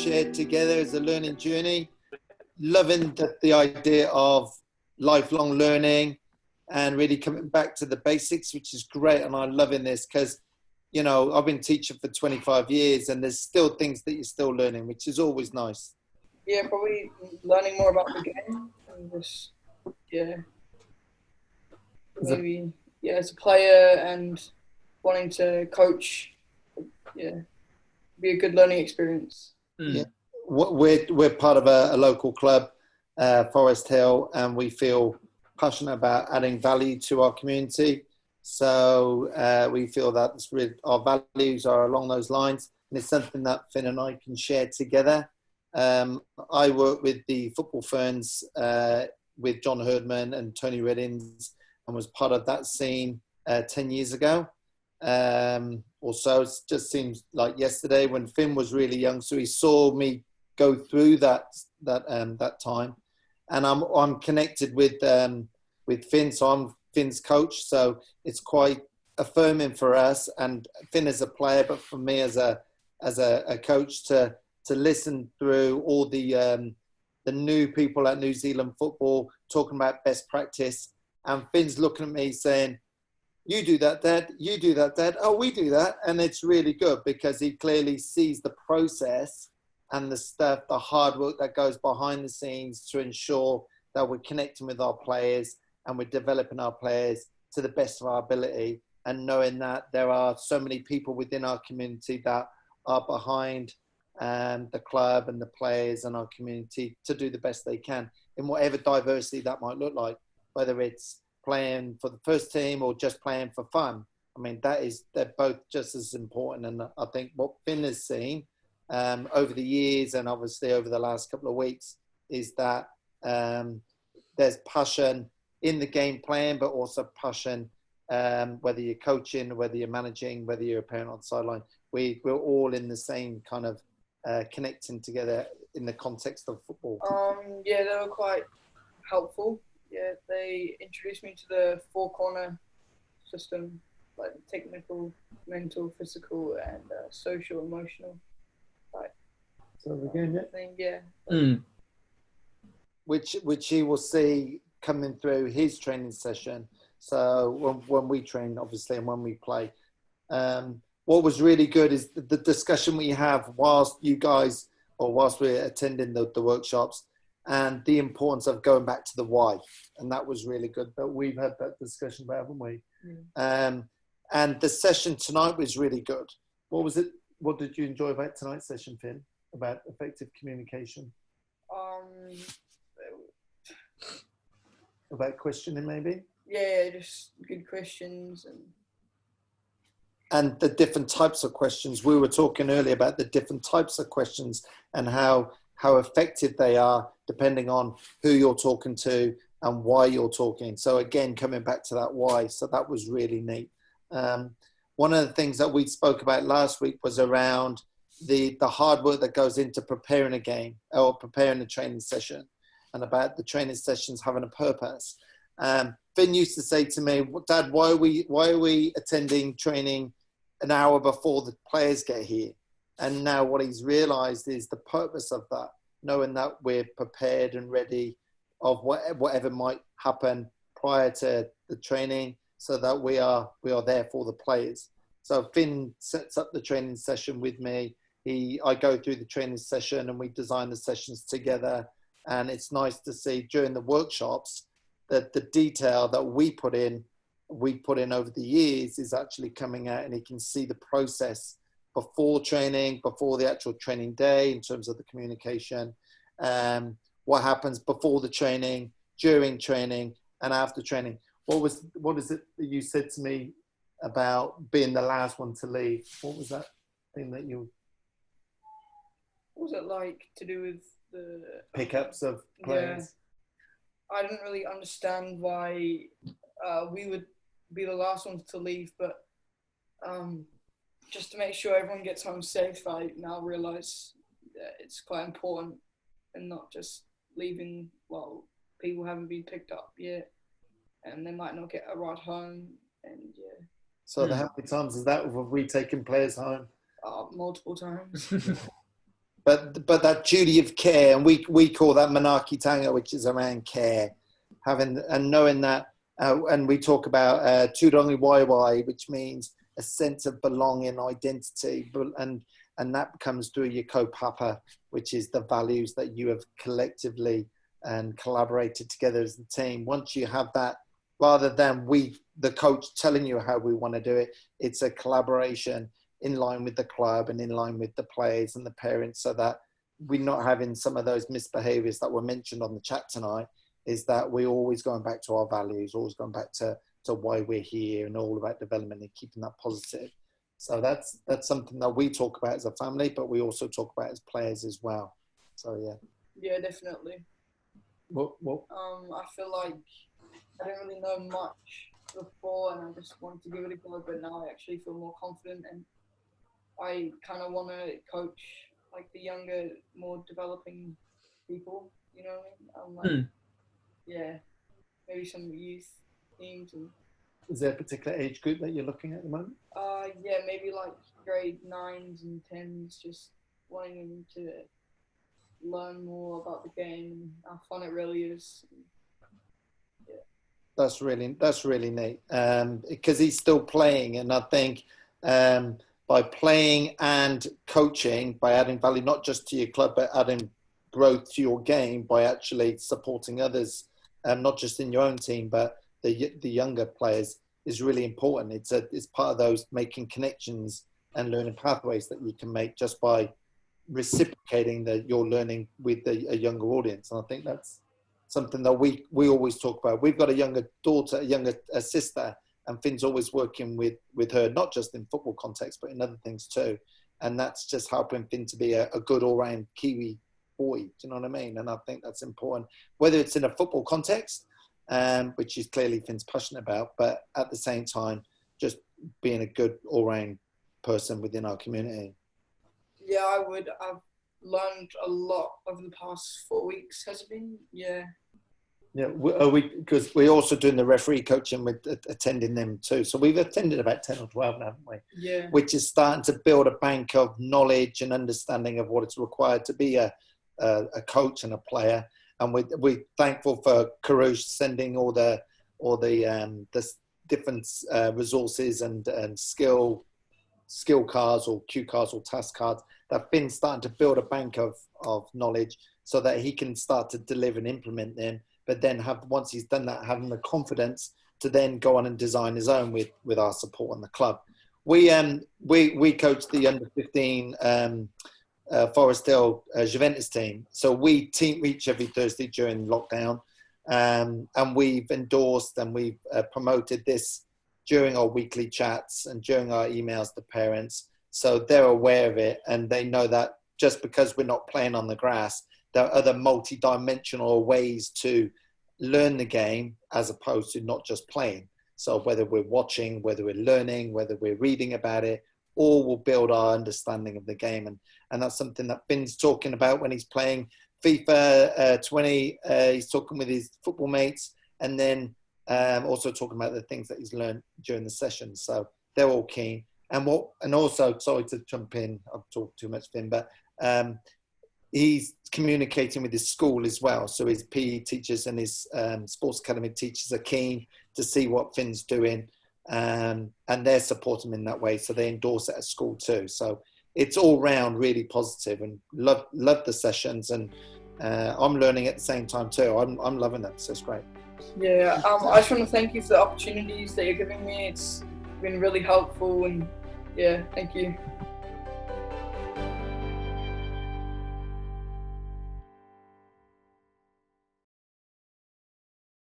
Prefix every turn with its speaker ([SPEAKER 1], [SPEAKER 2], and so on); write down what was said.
[SPEAKER 1] shared together as a learning journey. Loving the idea of lifelong learning and really coming back to the basics, which is great. And I'm loving this because, you know, I've been teaching for 25 years and there's still things that you're still learning, which is always nice.
[SPEAKER 2] Yeah, probably learning more about the game and just, maybe, as a player and wanting to coach, be a good learning experience.
[SPEAKER 1] Yeah, we're part of a local club, Forrest Hill, and we feel passionate about adding value to our community. So we feel that our values are along those lines, and it's something that Finn and I can share together. I work with the Football Ferns with John Herdman and Tony Reddings, and was part of that scene 10 years ago. Also, it just seems like yesterday when Finn was really young, so he saw me go through that time, and I'm connected with Finn, so I'm Finn's coach, so it's quite affirming for us, and Finn as a player, but for me as a coach to listen through all the new people at New Zealand football talking about best practice, and Finn's looking at me saying, "You do that, Dad. You do that, Dad. Oh, we do that." And it's really good because he clearly sees the process and the stuff, the hard work that goes behind the scenes to ensure that we're connecting with our players and we're developing our players to the best of our ability, and knowing that there are so many people within our community that are behind the club and the players and our community to do the best they can in whatever diversity that might look like, whether it's playing for the first team or just playing for fun. I mean, they're both just as important. And I think what Finn has seen over the years and obviously over the last couple of weeks is that there's passion in the game playing, but also passion whether you're coaching, whether you're managing, whether you're a parent on the sideline. We're all in the same kind of connecting together in the context of football.
[SPEAKER 2] They were quite helpful. Yeah, they introduced me to the four-corner system, like technical, mental, physical, and social, emotional.
[SPEAKER 1] So again, which he will see coming through his training session. So when we train, obviously, and when we play, what was really good is the discussion we have whilst we're attending the workshops, and the importance of going back to the why. And that was really good. But we've had that discussion about, haven't we? And the session tonight was really good. What was it? What did you enjoy about tonight's session, Finn, about effective communication? About questioning, maybe?
[SPEAKER 2] Yeah, just good questions.
[SPEAKER 1] And the different types of questions. We were talking earlier about the different types of questions and how effective they are depending on who you're talking to and why you're talking. So again, coming back to that why. So that was really neat. One of the things that we spoke about last week was around the hard work that goes into preparing a game or preparing a training session, and about the training sessions having a purpose. Finn used to say to me, "Dad, why are we attending training an hour before the players get here?" And now what he's realized is the purpose of that, knowing that we're prepared and ready of whatever might happen prior to the training, so that we are there for the players. So Finn sets up the training session with me. I go through the training session and we design the sessions together. And it's nice to see during the workshops that the detail that we put in over the years is actually coming out, and he can see the process before training, before the actual training day in terms of the communication, what happens before the training, during training, and after training. What is it that you said to me about being the last one to leave? What was that thing that you...
[SPEAKER 2] What was it like to do with the...
[SPEAKER 1] pickups of players?
[SPEAKER 2] Yeah. I didn't really understand why we would be the last ones to leave, but just to make sure everyone gets home safe, I now realise that it's quite important, and not just leaving while people haven't been picked up yet, and they might not get a ride home, and yeah.
[SPEAKER 1] So how many times is that have we taken players home?
[SPEAKER 2] Multiple times.
[SPEAKER 1] but that duty of care, and we call that manaki tanga, which is around care, having and knowing that, and we talk about turongi waiwai, which means a sense of belonging, identity, and that comes through your kaupapa, which is the values that you have collectively and collaborated together as a team. Once you have that, rather than the coach telling you how we want to do it, it's a collaboration in line with the club and in line with the players and the parents, so that we're not having some of those misbehaviors that were mentioned on the chat tonight, is that we're always going back to our values, always going back to why we're here, and all about development and keeping that positive. So that's something that we talk about as a family, but we also talk about as players as well. So yeah.
[SPEAKER 2] Yeah, definitely.
[SPEAKER 1] What?
[SPEAKER 2] I feel like I didn't really know much before, and I just wanted to give it a go. But now I actually feel more confident, and I kind of want to coach like the younger, more developing people. You know what I mean? I'm like, yeah, maybe some youth teams. And
[SPEAKER 1] is there a particular age group that you're looking at the moment?
[SPEAKER 2] Yeah, maybe like grade 9s and 10s, just wanting them to learn more about the game and how fun it really is. Yeah.
[SPEAKER 1] That's really neat, because he's still playing, and I think by playing and coaching, by adding value not just to your club but adding growth to your game, by actually supporting others, not just in your own team but the younger players, is really important. It's part of those making connections and learning pathways that you can make just by reciprocating your learning with a younger audience. And I think that's something that we always talk about. We've got a younger daughter, a sister, and Finn's always working with her, not just in football context, but in other things too. And that's just helping Finn to be a good all-round Kiwi boy. Do you know what I mean? And I think that's important, whether it's in a football context, which is clearly Finn's passionate about, but at the same time, just being a good all-round person within our community.
[SPEAKER 2] Yeah, I would. I've learned a lot over the past 4 weeks, has it been? Yeah.
[SPEAKER 1] Yeah, because we're also doing the referee coaching with attending them too. So we've attended about 10 or 12 now, haven't we?
[SPEAKER 2] Yeah.
[SPEAKER 1] Which is starting to build a bank of knowledge and understanding of what it's required to be a coach and a player. And we're thankful for Karush sending all the different resources and skill cards or cue cards or task cards that Finn's starting to build a bank of knowledge so that he can start to deliver and implement them. But then once he's done that, having the confidence to then go on and design his own with our support on the club. We coach the under 15 Forrest Hill Juventus team. So we team reach every Thursday during lockdown, and we've endorsed and we've promoted this during our weekly chats and during our emails to parents. So they're aware of it, and they know that just because we're not playing on the grass, there are other multi-dimensional ways to learn the game as opposed to not just playing. So whether we're watching, whether we're learning, whether we're reading about it, all will build our understanding of the game. And that's something that Finn's talking about when he's playing FIFA 20. He's talking with his football mates, and then also talking about the things that he's learned during the session. So they're all keen. And also, sorry to jump in, I've talked too much, Finn, but he's communicating with his school as well. So his PE teachers and his sports academy teachers are keen to see what Finn's doing, and they're supporting him in that way. So they endorse it at school too. So it's all round really positive, and love the sessions, and I'm learning at the same time too. I'm loving them, so it's great.
[SPEAKER 2] Yeah, I just want to thank you for the opportunities that you're giving me. It's been really helpful, and yeah, thank you.